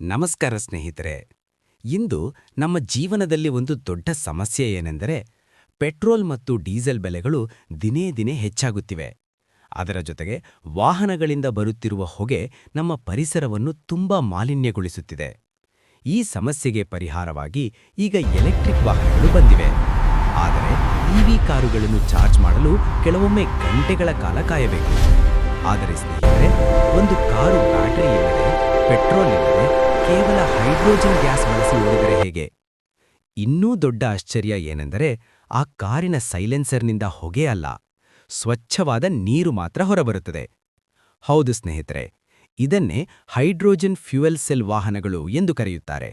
ನಮಸ್ಕಾರ ಸ್ನೇಹಿತರೆ. ಇಂದು ನಮ್ಮ ಜೀವನದಲ್ಲಿ ಒಂದು ದೊಡ್ಡ ಸಮಸ್ಯೆ ಏನೆಂದರೆ ಪೆಟ್ರೋಲ್ ಮತ್ತು ಡೀಸೆಲ್ ಬೆಲೆಗಳು ದಿನೇ ದಿನೇ ಹೆಚ್ಚಾಗುತ್ತಿವೆ. ಅದರ ಜೊತೆಗೆ ವಾಹನಗಳಿಂದ ಬರುತ್ತಿರುವ ಹೊಗೆ ನಮ್ಮ ಪರಿಸರವನ್ನು ತುಂಬಾ ಮಾಲಿನ್ಯಗೊಳಿಸುತ್ತಿದೆ. ಈ ಸಮಸ್ಯೆಗೆ ಪರಿಹಾರವಾಗಿ ಈಗ ಎಲೆಕ್ಟ್ರಿಕ್ ವಾಹನಗಳು ಬಂದಿವೆ. ಆದರೆ ಇವಿ ಕಾರುಗಳನ್ನು ಚಾರ್ಜ್ ಮಾಡಲು ಕೆಲವೊಮ್ಮೆ ಗಂಟೆಗಳ ಕಾಲ ಕಾಯಬೇಕು. ಆದರೆ ಸ್ನೇಹಿತರೆ, ಒಂದು ಕಾರು ಬ್ಯಾಟರಿ ಇಲ್ಲದೆ, ಪೆಟ್ರೋಲ್ ಇಲ್ಲದೆ ಕೇವಲ ಹೈಡ್ರೋಜನ್ ಗ್ಯಾಸ್ ಬಳಸಿ ಓಡಿದರೆ ಹೇಗೆ? ಇನ್ನೂ ದೊಡ್ಡ ಆಶ್ಚರ್ಯ ಏನೆಂದರೆ ಆ ಕಾರಿನ ಸೈಲೆನ್ಸರ್ನಿಂದ ಹೊಗೆ ಅಲ್ಲ, ಸ್ವಚ್ಛವಾದ ನೀರು ಮಾತ್ರ ಹೊರಬರುತ್ತದೆ. ಹೌದು ಸ್ನೇಹಿತರೆ, ಇದನ್ನೇ ಹೈಡ್ರೋಜನ್ ಫ್ಯೂಯಲ್ ಸೆಲ್ ವಾಹನಗಳು ಎಂದು ಕರೆಯುತ್ತಾರೆ.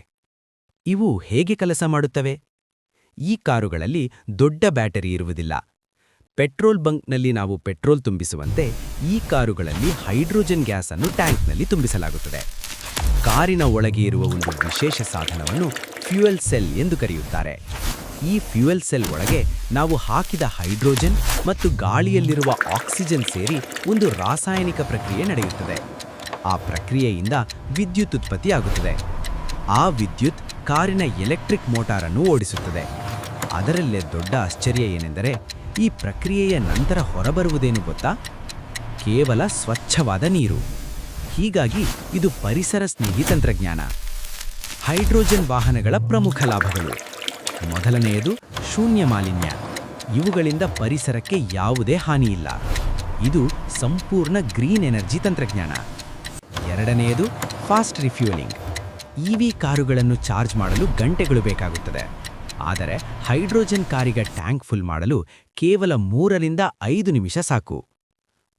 ಇವು ಹೇಗೆ ಕೆಲಸ ಮಾಡುತ್ತವೆ? ಈ ಕಾರುಗಳಲ್ಲಿ ದೊಡ್ಡ ಬ್ಯಾಟರಿ ಇರುವುದಿಲ್ಲ. ಪೆಟ್ರೋಲ್ ಬಂಕ್ನಲ್ಲಿ ನಾವು ಪೆಟ್ರೋಲ್ ತುಂಬಿಸುವಂತೆ ಈ ಕಾರುಗಳಲ್ಲಿ ಹೈಡ್ರೋಜನ್ ಗ್ಯಾಸ್ ಅನ್ನು ಟ್ಯಾಂಕ್ನಲ್ಲಿ ತುಂಬಿಸಲಾಗುತ್ತದೆ. ಕಾರಿನ ಒಳಗೆ ಇರುವ ಒಂದು ವಿಶೇಷ ಸಾಧನವನ್ನು ಫ್ಯೂಯಲ್ ಸೆಲ್ ಎಂದು ಕರೆಯುತ್ತಾರೆ. ಈ ಫ್ಯೂಯಲ್ ಸೆಲ್ ಒಳಗೆ ನಾವು ಹಾಕಿದ ಹೈಡ್ರೋಜನ್ ಮತ್ತು ಗಾಳಿಯಲ್ಲಿರುವ ಆಕ್ಸಿಜನ್ ಸೇರಿ ಒಂದು ರಾಸಾಯನಿಕ ಪ್ರಕ್ರಿಯೆ ನಡೆಯುತ್ತದೆ. ಆ ಪ್ರಕ್ರಿಯೆಯಿಂದ ವಿದ್ಯುತ್ ಉತ್ಪತ್ತಿಯಾಗುತ್ತದೆ. ಆ ವಿದ್ಯುತ್ ಕಾರಿನ ಎಲೆಕ್ಟ್ರಿಕ್ ಮೋಟಾರನ್ನು ಓಡಿಸುತ್ತದೆ. ಅದರಲ್ಲೇ ದೊಡ್ಡ ಆಶ್ಚರ್ಯ ಏನೆಂದರೆ ಈ ಪ್ರಕ್ರಿಯೆಯ ನಂತರ ಹೊರಬರುವುದೇನು ಗೊತ್ತಾ? ಕೇವಲ ಸ್ವಚ್ಛವಾದ ನೀರು. ಹೀಗಾಗಿ ಇದು ಪರಿಸರ ಸ್ನೇಹಿ ತಂತ್ರಜ್ಞಾನ. ಹೈಡ್ರೋಜನ್ ವಾಹನಗಳ ಪ್ರಮುಖ ಲಾಭಗಳು: ಮೊದಲನೆಯದು ಶೂನ್ಯ ಮಾಲಿನ್ಯ. ಇವುಗಳಿಂದ ಪರಿಸರಕ್ಕೆ ಯಾವುದೇ ಹಾನಿಯಿಲ್ಲ. ಇದು ಸಂಪೂರ್ಣ ಗ್ರೀನ್ ಎನರ್ಜಿ ತಂತ್ರಜ್ಞಾನ. ಎರಡನೆಯದು ಫಾಸ್ಟ್ ರಿಫ್ಯೂಯಲಿಂಗ್. ಇವಿ ಕಾರುಗಳನ್ನು ಚಾರ್ಜ್ ಮಾಡಲು ಗಂಟೆಗಳು ಬೇಕಾಗುತ್ತದೆ. ಆದರೆ ಹೈಡ್ರೋಜನ್ ಕಾರಿಗೆ ಟ್ಯಾಂಕ್ ಫುಲ್ ಮಾಡಲು ಕೇವಲ 3ರಿಂದ 5 ನಿಮಿಷ ಸಾಕು.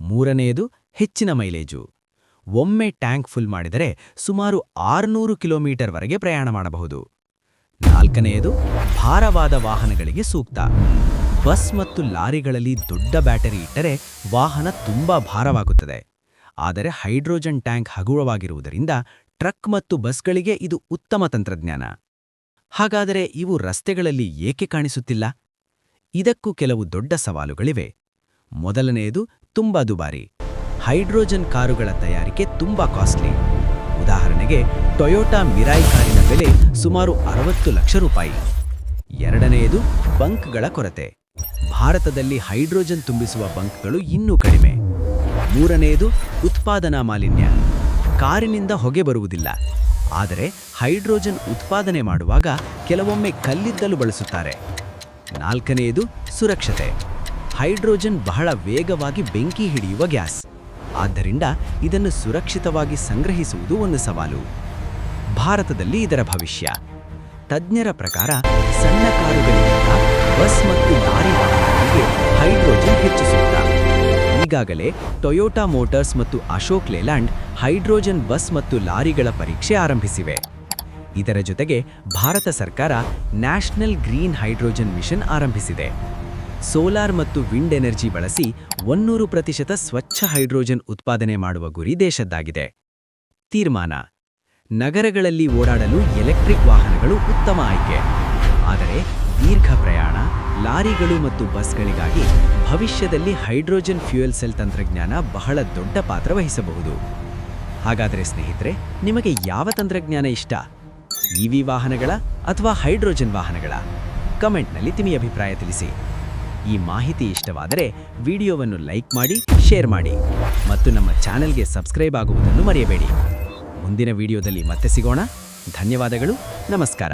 ಮೂರನೆಯದು ಹೆಚ್ಚಿನ ಮೈಲೇಜು. ಒಮ್ಮೆ ಟ್ಯಾಂಕ್ ಫುಲ್ ಮಾಡಿದರೆ ಸುಮಾರು 600 ಕಿಲೋಮೀಟರ್ವರೆಗೆ ಪ್ರಯಾಣ ಮಾಡಬಹುದು. ನಾಲ್ಕನೆಯದು ಭಾರವಾದ ವಾಹನಗಳಿಗೆ ಸೂಕ್ತ. ಬಸ್ ಮತ್ತು ಲಾರಿಗಳಲ್ಲಿ ದೊಡ್ಡ ಬ್ಯಾಟರಿ ಇಟ್ಟರೆ ವಾಹನ ತುಂಬಾ ಭಾರವಾಗುತ್ತದೆ. ಆದರೆ ಹೈಡ್ರೋಜನ್ ಟ್ಯಾಂಕ್ ಹಗುರವಾಗಿರುವುದರಿಂದ ಟ್ರಕ್ ಮತ್ತು ಬಸ್ಗಳಿಗೆ ಇದು ಉತ್ತಮ ತಂತ್ರಜ್ಞಾನ. ಹಾಗಾದರೆ ಇವು ರಸ್ತೆಗಳಲ್ಲಿ ಏಕೆ ಕಾಣಿಸುತ್ತಿಲ್ಲ? ಇದಕ್ಕೂ ಕೆಲವು ದೊಡ್ಡ ಸವಾಲುಗಳಿವೆ. ಮೊದಲನೆಯದು ತುಂಬಾ ದುಬಾರಿ. ಹೈಡ್ರೋಜನ್ ಕಾರುಗಳ ತಯಾರಿಕೆ ತುಂಬಾ ಕಾಸ್ಟ್ಲಿ. ಉದಾಹರಣೆಗೆ ಟೊಯೋಟಾ ಮಿರಾಯ್ ಕಾರಿನ ಬೆಲೆ ಸುಮಾರು 60 ಲಕ್ಷ ರೂಪಾಯಿ. ಎರಡನೆಯದು ಬಂಕ್ಗಳ ಕೊರತೆ. ಭಾರತದಲ್ಲಿ ಹೈಡ್ರೋಜನ್ ತುಂಬಿಸುವ ಬಂಕ್ಗಳು ಇನ್ನೂ ಕಡಿಮೆ. ಮೂರನೆಯದು ಉತ್ಪಾದನಾ ಮಾಲಿನ್ಯ. ಕಾರಿನಿಂದ ಹೊಗೆ ಬರುವುದಿಲ್ಲ, ಆದರೆ ಹೈಡ್ರೋಜನ್ ಉತ್ಪಾದನೆ ಮಾಡುವಾಗ ಕೆಲವೊಮ್ಮೆ ಕಲ್ಲಿದ್ದಲು ಬಳಸುತ್ತಾರೆ. ನಾಲ್ಕನೆಯದು ಸುರಕ್ಷತೆ. ಹೈಡ್ರೋಜನ್ ಬಹಳ ವೇಗವಾಗಿ ಬೆಂಕಿ ಹಿಡಿಯುವ ಗ್ಯಾಸ್. ಆದ್ದರಿಂದ ಇದನ್ನು ಸುರಕ್ಷಿತವಾಗಿ ಸಂಗ್ರಹಿಸುವುದು ಒಂದು ಸವಾಲು. ಭಾರತದಲ್ಲಿ ಇದರ ಭವಿಷ್ಯ: ತಜ್ಞರ ಪ್ರಕಾರ ಸಣ್ಣ ಕಾರುಗಳಿಗಿಂತ ಬಸ್ ಮತ್ತು ಲಾರಿ ವಾಹನಗಳಿಗೆ ಹೈಡ್ರೋಜನ್ ಹೆಚ್ಚು ಸೂಕ್ತ. ಈಗಾಗಲೇ ಟೊಯೋಟಾ ಮೋಟಾರ್ಸ್ ಮತ್ತು ಅಶೋಕ್ ಲೇಲ್ಯಾಂಡ್ ಹೈಡ್ರೋಜನ್ ಬಸ್ ಮತ್ತು ಲಾರಿಗಳ ಪರೀಕ್ಷೆ ಆರಂಭಿಸಿವೆ. ಇದರ ಜೊತೆಗೆ ಭಾರತ ಸರ್ಕಾರ ನ್ಯಾಷನಲ್ ಗ್ರೀನ್ ಹೈಡ್ರೋಜನ್ ಮಿಷನ್ ಆರಂಭಿಸಿದೆ. ಸೋಲಾರ್ ಮತ್ತು ವಿಂಡ್ ಎನರ್ಜಿ ಬಳಸಿ 100% ಸ್ವಚ್ಛ ಹೈಡ್ರೋಜನ್ ಉತ್ಪಾದನೆ ಮಾಡುವ ಗುರಿ ದೇಶದ್ದಾಗಿದೆ. ತೀರ್ಮಾನ: ನಗರಗಳಲ್ಲಿ ಓಡಾಡಲು ಎಲೆಕ್ಟ್ರಿಕ್ ವಾಹನಗಳು ಉತ್ತಮ ಆಯ್ಕೆ. ಆದರೆ ದೀರ್ಘ ಪ್ರಯಾಣ, ಲಾರಿಗಳು ಮತ್ತು ಬಸ್ಗಳಿಗಾಗಿ ಭವಿಷ್ಯದಲ್ಲಿ ಹೈಡ್ರೋಜನ್ ಫ್ಯೂಯಲ್ ಸೆಲ್ ತಂತ್ರಜ್ಞಾನ ಬಹಳ ದೊಡ್ಡ ಪಾತ್ರ ವಹಿಸಬಹುದು. ಹಾಗಾದರೆ ಸ್ನೇಹಿತರೆ, ನಿಮಗೆ ಯಾವ ತಂತ್ರಜ್ಞಾನ ಇಷ್ಟ? ಇವಿ ವಾಹನಗಳ ಅಥವಾ ಹೈಡ್ರೋಜನ್ ವಾಹನಗಳ? ಕಮೆಂಟ್ನಲ್ಲಿ ನಿಮ್ಮ ಅಭಿಪ್ರಾಯ ತಿಳಿಸಿ. ಈ ಮಾಹಿತಿ ಇಷ್ಟವಾದರೆ ವಿಡಿಯೋವನ್ನು ಲೈಕ್ ಮಾಡಿ, ಶೇರ್ ಮಾಡಿ ಮತ್ತು ನಮ್ಮ ಚಾನೆಲ್ಗೆ ಸಬ್ಸ್ಕ್ರೈಬ್ ಆಗುವುದನ್ನು ಮರೆಯಬೇಡಿ. ಮುಂದಿನ ವಿಡಿಯೋದಲ್ಲಿ ಮತ್ತೆ ಸಿಗೋಣ. ಧನ್ಯವಾದಗಳು. ನಮಸ್ಕಾರ.